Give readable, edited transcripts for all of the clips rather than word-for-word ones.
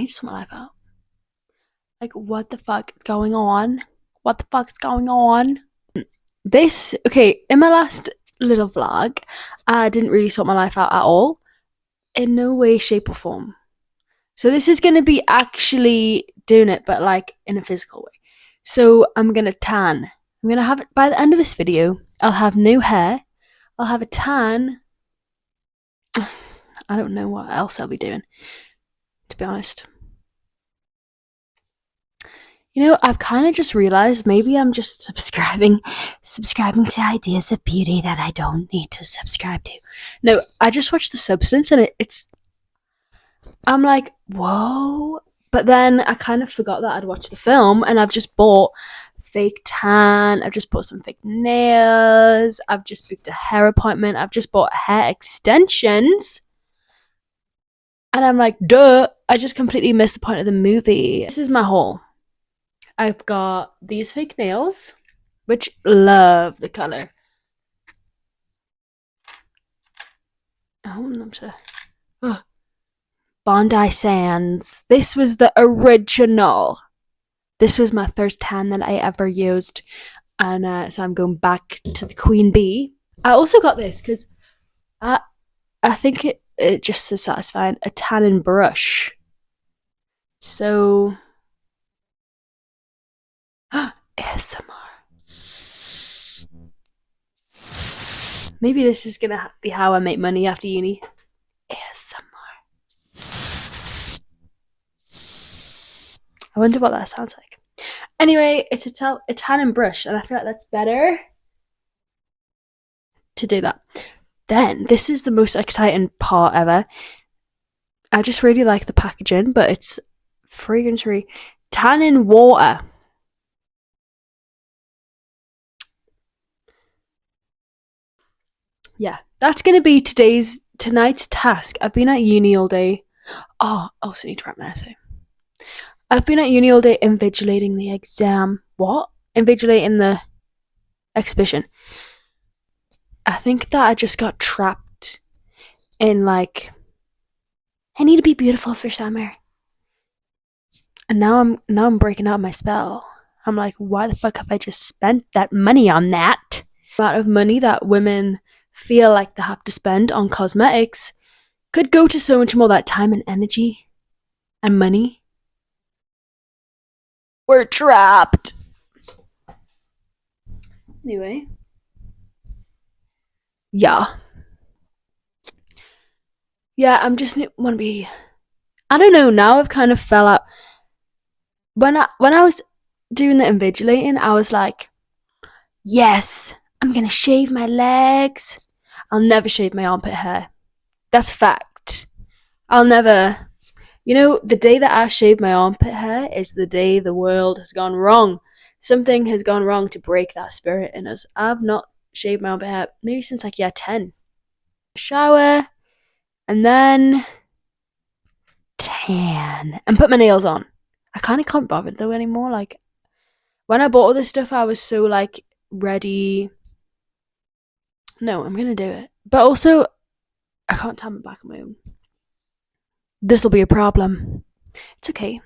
need to sort my life out. Like, what the fuck is going on? What the fuck is going on? In my last little vlog, I didn't really sort my life out at all. In no way, shape, or form. So this is going to be actually doing it, but like in a physical way. So I'm going to tan. I'm going to have it by the end of this video. I'll have new hair. I'll have a tan. I don't know what else I'll be doing, to be honest. You know, I've kind of just realized maybe I'm just subscribing to ideas of beauty that I don't need to subscribe to. No, I just watched The Substance and I'm like, whoa. But then I kind of forgot that I'd watched the film and I've just bought fake tan. I've just bought some fake nails. I've just booked a hair appointment. I've just bought hair extensions. And I'm like, duh, I just completely missed the point of the movie. This is my haul. I've got these fake nails, which love the colour. I want them to... Bondi Sands. This was the original. This was my first tan that I ever used. And so I'm going back to the Queen Bee. I also got this because I think it just is satisfying. A tanning brush. So... ASMR. Maybe this is gonna be how I make money after uni. ASMR. I wonder what that sounds like. Anyway, it's a tanning brush, and I feel like that's better to do that. Then, this is the most exciting part ever. I just really like the packaging, but it's fragrance-free. Tanning water. Yeah, that's going to be tonight's task. I've been at uni all day. Oh, I also need to write my essay. I've been at uni all day invigilating the exam. What? Invigilating the exhibition. I think that I just got trapped in like, I need to be beautiful for summer. And now I'm breaking out my spell. I'm like, why the fuck have I just spent that money on that? The amount of money that women feel like they have to spend on cosmetics could go to so much more, that time and energy and money. We're trapped. Anyway. Yeah, I'm just want to be... I don't know, now I've kind of fell out. When I was doing the invigilating, I was like, yes, I'm going to shave my legs. I'll never shave my armpit hair. That's fact. I'll never... You know, the day that I shave my armpit hair is the day the world has gone wrong. Something has gone wrong to break that spirit in us. I've not shaved my armpit hair maybe since like year 10. Shower, and then tan, and put my nails on. I kind of can't bother though anymore. Like, when I bought all this stuff, I was so like ready. No, I'm gonna do it. But also, I can't tan my back on my own. This'll be a problem. It's okay.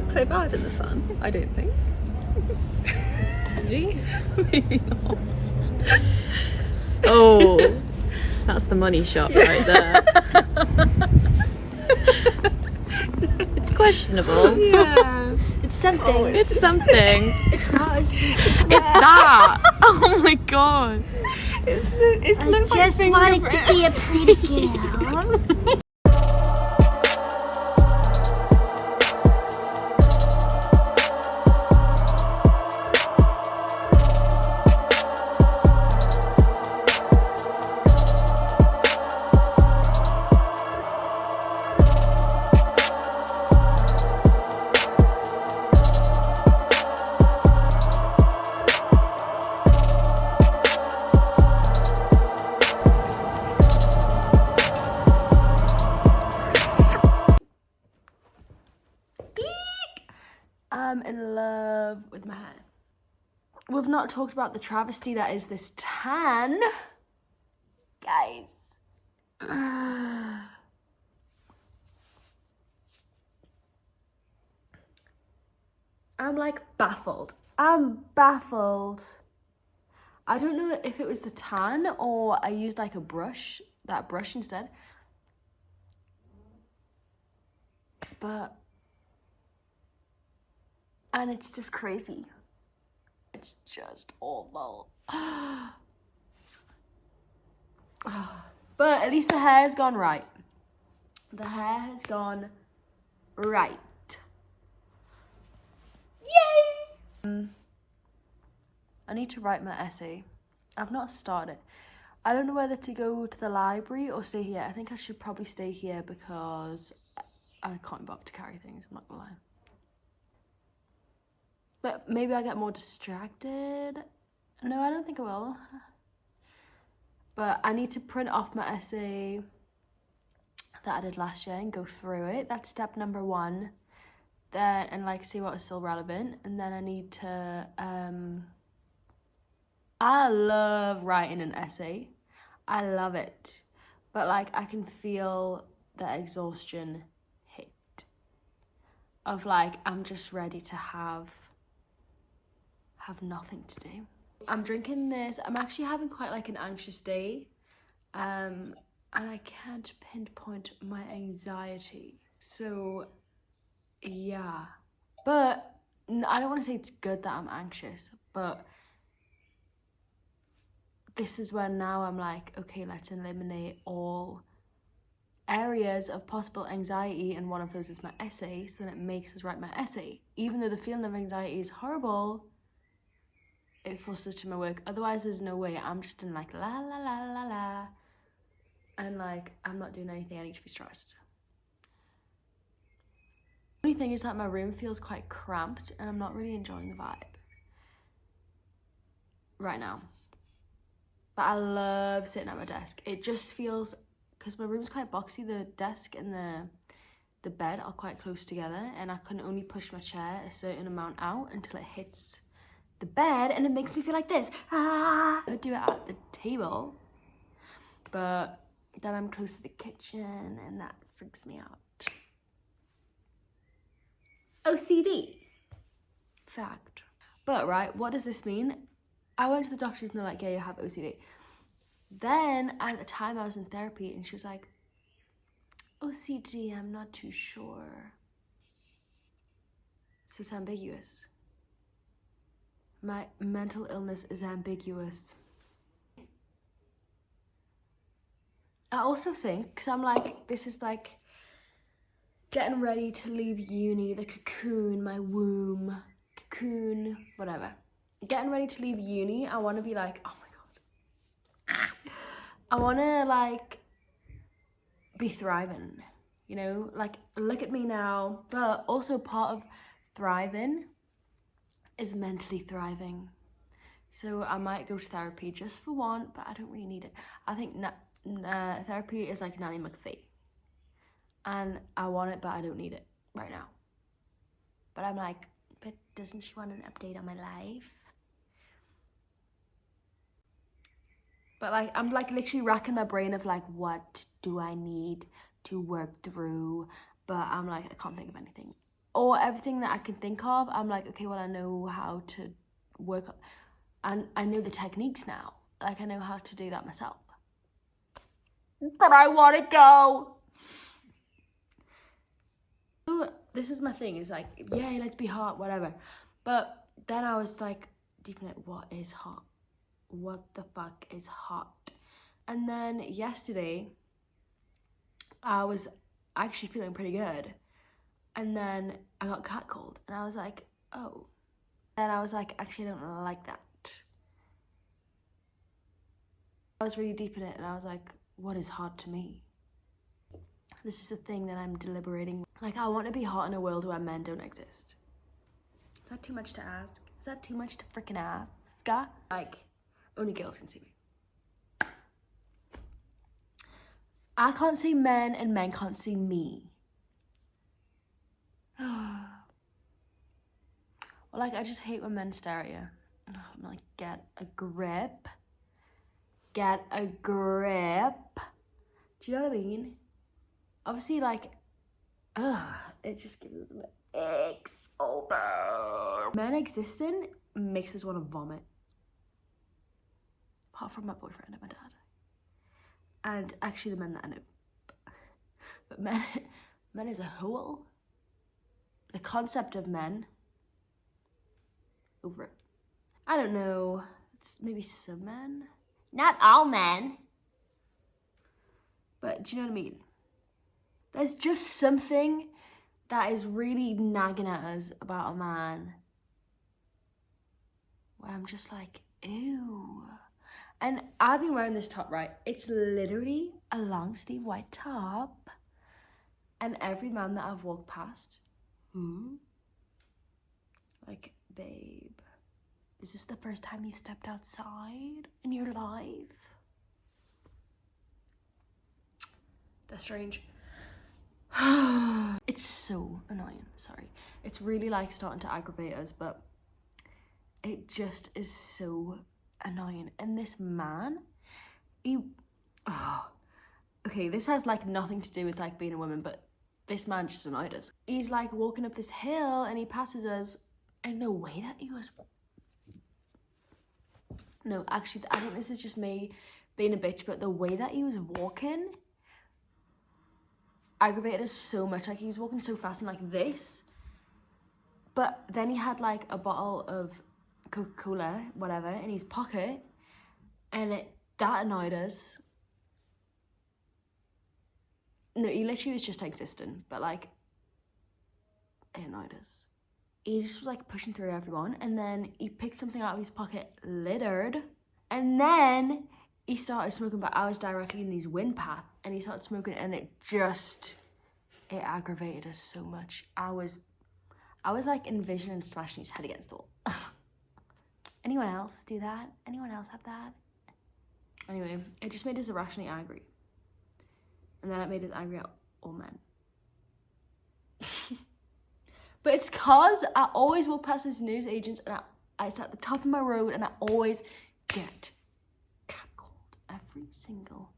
So bad in the sun, I don't think. Maybe? Maybe not. Oh, that's the money shot right there. It's questionable. Yeah. It's It's something. Oh, it's something. It's not. It's that. Oh my god. It's I just wanted to be a pretty girl. I'm in love with my hair. We've not talked about the travesty that is this tan. Guys. I'm like baffled. I'm baffled. I don't know if it was the tan or I used like a brush, that brush instead. But, and it's just crazy. It's just awful. But at least the hair's gone right. The hair has gone right. Yay! I need to write my essay. I've not started. I don't know whether to go to the library or stay here. I think I should probably stay here because I can't bother to carry things, I'm not gonna lie. But maybe I get more distracted. No, I don't think I will. But I need to print off my essay that I did last year and go through it. That's step number 1. Then, and like see what is still relevant. And then I need to, I love writing an essay. I love it. But like I can feel the exhaustion hit. Of like, I'm just ready to have nothing to do. I'm drinking this. I'm actually having quite like an anxious day. And I can't pinpoint my anxiety. So yeah. But I don't want to say it's good that I'm anxious, but this is when now I'm like, okay, let's eliminate all areas of possible anxiety, and one of those is my essay, so then it makes us write my essay. Even though the feeling of anxiety is horrible, it forces to my work. Otherwise, there's no way. I'm just in like la la la la la, and like I'm not doing anything. I need to be stressed. The only thing is that my room feels quite cramped, and I'm not really enjoying the vibe right now. But I love sitting at my desk. It just feels, because my room's quite boxy, the desk and the bed are quite close together, and I can only push my chair a certain amount out until it hits the bed, and it makes me feel like this. I could do it at the table, but then I'm close to the kitchen, and that freaks me out. OCD. Fact. But right, what does this mean? I went to the doctors and they're like, yeah, you have OCD. Then at the time I was in therapy and she was like, OCD, I'm not too sure. So it's ambiguous. My mental illness is ambiguous. I also think, because I'm like, this is like getting ready to leave uni, the cocoon, my womb, cocoon, whatever. Getting ready to leave uni, I want to be like, oh my god. I want to like be thriving, you know, like look at me now. But also part of thriving is mentally thriving. So I might go to therapy just for one, but I don't really need it. I think therapy is like Nanny McPhee. And I want it, but I don't need it right now. But I'm like, but doesn't she want an update on my life? But like, I'm like literally racking my brain of like, what do I need to work through? But I'm like, I can't think of anything. Or everything that I can think of, I'm like, okay, well, I know how to work. And I know the techniques now. Like, I know how to do that myself. But I want to go. this is my thing. It's like, yeah, let's be hot, whatever. But then I was like, deep in it, what is hot? What the fuck is hot? And then yesterday, I was actually feeling pretty good. And then I got catcalled. And I was like, oh. Then I was like, actually, I don't like that. I was really deep in it. And I was like, what is hot to me? This is a thing that I'm deliberating. Like, I want to be hot in a world where men don't exist. Is that too much to ask? Is that too much to freaking ask? Like, only girls can see me. I can't see men and men can't see me. Well, like, I just hate when men stare at you. I'm like, get a grip. Get a grip. Do you know what I mean? Obviously, like, it just gives us an X. Oh, no. Men existing makes us want to vomit. Apart from my boyfriend and my dad. And actually the men that I know. But men as a whole, the concept of men, over it. I don't know, it's maybe some men. Not all men. But do you know what I mean? There's just something that is really nagging at us about a man. Where I'm just like, ew. And I've been wearing this top, right? It's literally a long sleeve white top. And every man that I've walked past, like, babe, is this the first time you've stepped outside in your life? That's strange. It's so annoying, sorry. It's really like starting to aggravate us, but it just is so annoying. And this man, okay, this has like nothing to do with like being a woman, but this man just annoyed us. He's like walking up this hill and he passes us, and the way that he was, no, actually, I think this is just me being a bitch, but the way that he was walking aggravated us so much. Like, he was walking so fast and like this, but then he had like a bottle of Coca-Cola, whatever, in his pocket, and that annoyed us. No, he literally was just existing, but like, it annoyed us. He just was like pushing through everyone, and then he picked something out of his pocket, littered, and then he started smoking, but I was directly in his wind path, and he started smoking, and it aggravated us so much. I was like envisioning smashing his head against the wall. Anyone else do that? Anyone else have that? Anyway, it just made us irrationally angry. And then it made us angry at all men. But it's cause I always walk past these news agents, and it's at the top of my road, and I always get catcalled every single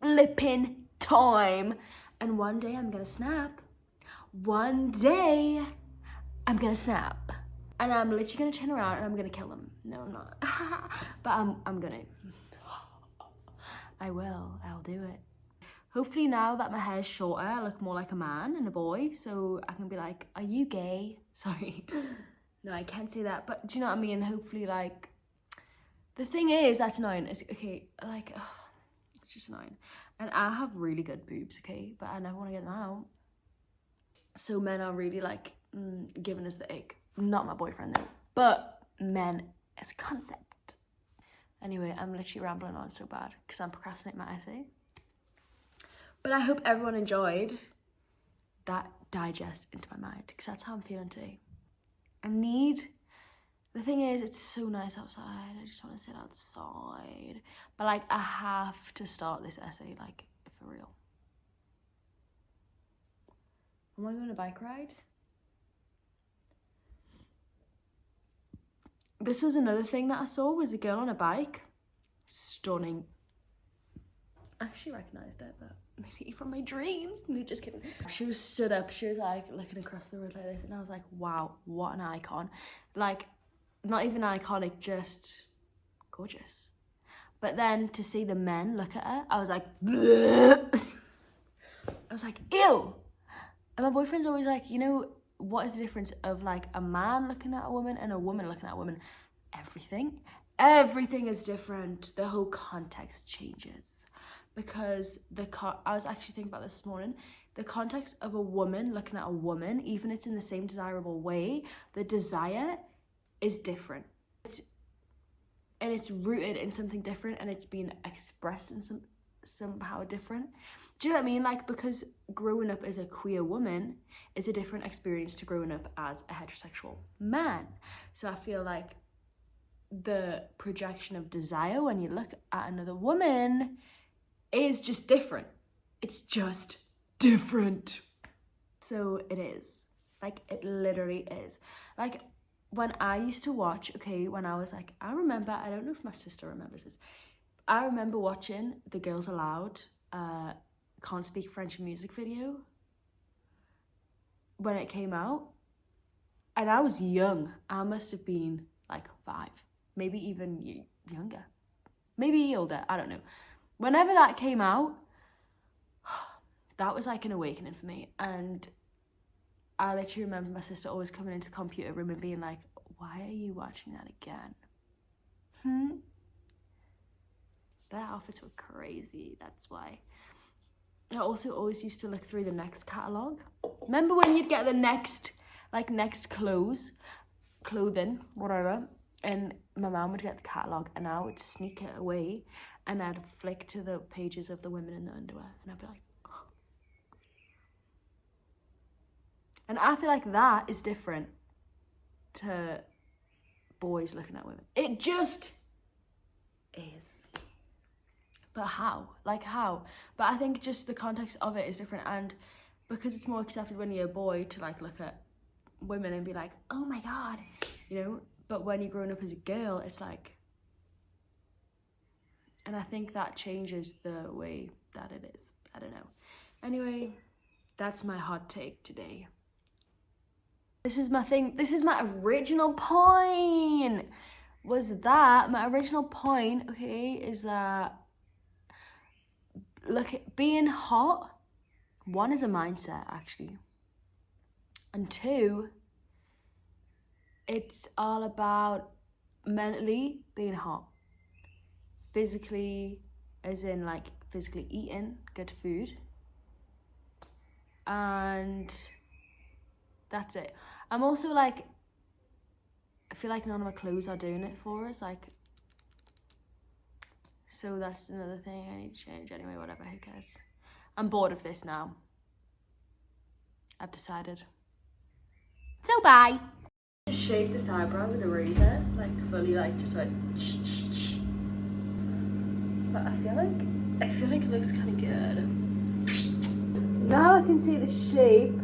flipping time. And one day I'm gonna snap. One day I'm gonna snap. And I'm literally gonna turn around and I'm gonna kill him. No, I'm not. But I'm gonna. I will. I'll do it. Hopefully now that my hair's shorter, I look more like a man and a boy. So I can be like, are you gay? Sorry. No, I can't say that. But do you know what I mean? Hopefully, like, the thing is, that's annoying. It's, okay, like, it's just annoying. And I have really good boobs, okay? But I never want to get them out. So men are really, like, giving us the ick. Not my boyfriend, though. But men as a concept. Anyway, I'm literally rambling on so bad because I'm procrastinating my essay. But I hope everyone enjoyed that digest into my mind, because that's how I'm feeling today. The thing is, it's so nice outside. I just want to sit outside. But like, I have to start this essay, like, for real. Am I going on a bike ride? This was another thing that I saw, was a girl on a bike. Stunning. I actually recognised it, but maybe from my dreams. No, just kidding. She was stood up. She was like looking across the road like this, and I was like, wow, what an icon. Like, not even iconic, just gorgeous. But then to see the men look at her, I was like, bleh. I was like, ew. And my boyfriend's always like, you know, what is the difference of like a man looking at a woman and a woman looking at a woman? Everything. Everything is different. The whole context changes. Because I was actually thinking about this morning, the context of a woman looking at a woman, even if it's in the same desirable way, the desire is different. And it's rooted in something different, and it's being expressed in somehow different. Do you know what I mean? Like, because growing up as a queer woman is a different experience to growing up as a heterosexual man. So I feel like the projection of desire when you look at another woman is just different. It's just different. So it is. Like, it literally is. Like, when I used to watch, when I was like, I remember, I don't know if my sister remembers this, I remember watching the Girls Aloud Can't Speak French music video when it came out. And I was young. I must have been like 5, maybe even younger, maybe older, I don't know. Whenever that came out, that was like an awakening for me. And I literally remember my sister always coming into the computer room and being like, why are you watching that again? Their outfits were crazy, that's why. I also always used to look through the Next catalogue. Remember when you'd get the Next clothing, whatever, and my mum would get the catalogue and I would sneak it away and I'd flick to the pages of the women in the underwear and I'd be like, oh. And I feel like that is different to boys looking at women. It just is. But how? Like, how? But I think just the context of it is different, and because it's more accepted when you're a boy to like look at women and be like, oh my god, you know, but when you're growing up as a girl, it's like, and I think that changes the way that it is. I don't know. Anyway, that's my hot take today. This is my thing. This is my original point. My original point, is that, look, being hot, 1 is a mindset, actually. And 2, it's all about mentally being hot. Physically, as in like physically eating good food. And that's it. I'm also like, I feel like none of my clothes are doing it for us. Like, so that's another thing I need to change. Anyway, whatever, who cares? I'm bored of this now. I've decided. So bye. Just shaved this eyebrow with a razor, like fully, like just like. But I feel like it looks kind of good. Now I can see the shape.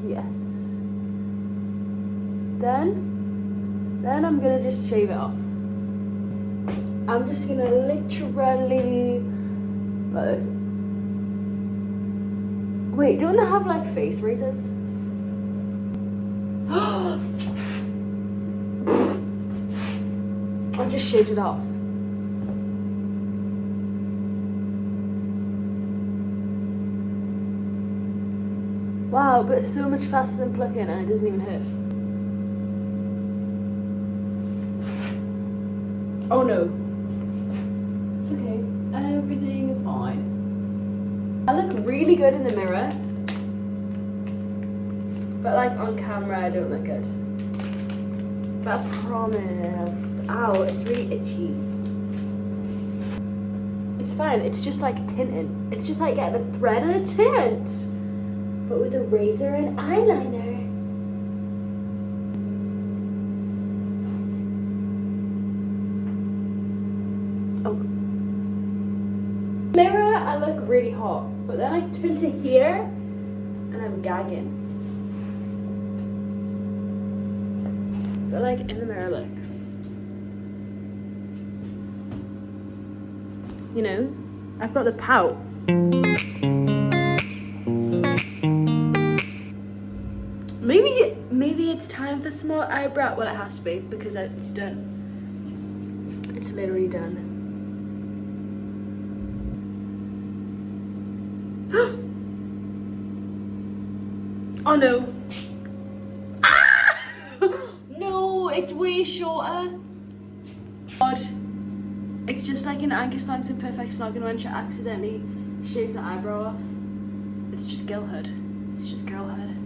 Yes. Then I'm gonna just shave it off. I'm just gonna literally like this. Wait, don't they have like face razors? I just shaved it off. Wow, but it's so much faster than plucking and it doesn't even hurt. Oh no. It's okay. Everything is fine. I look really good in the mirror. But like on camera I don't look good. But I promise. Ow, it's really itchy. It's fine, it's just like tinting. It's just like getting a thread and a tint. But with a razor and eyeliner. Oh. Mirror, I look really hot. But then I turn to here and I'm gagging. But like in the mirror, look. You know, I've got the pout. Maybe it's time for small eyebrow. Well, it has to be because it's done. It's literally done. Oh no. No, it's way shorter. God. It's just like an Angus Langston perfect slogan when she accidentally shaves her eyebrow off. It's just girlhood. It's just girlhood.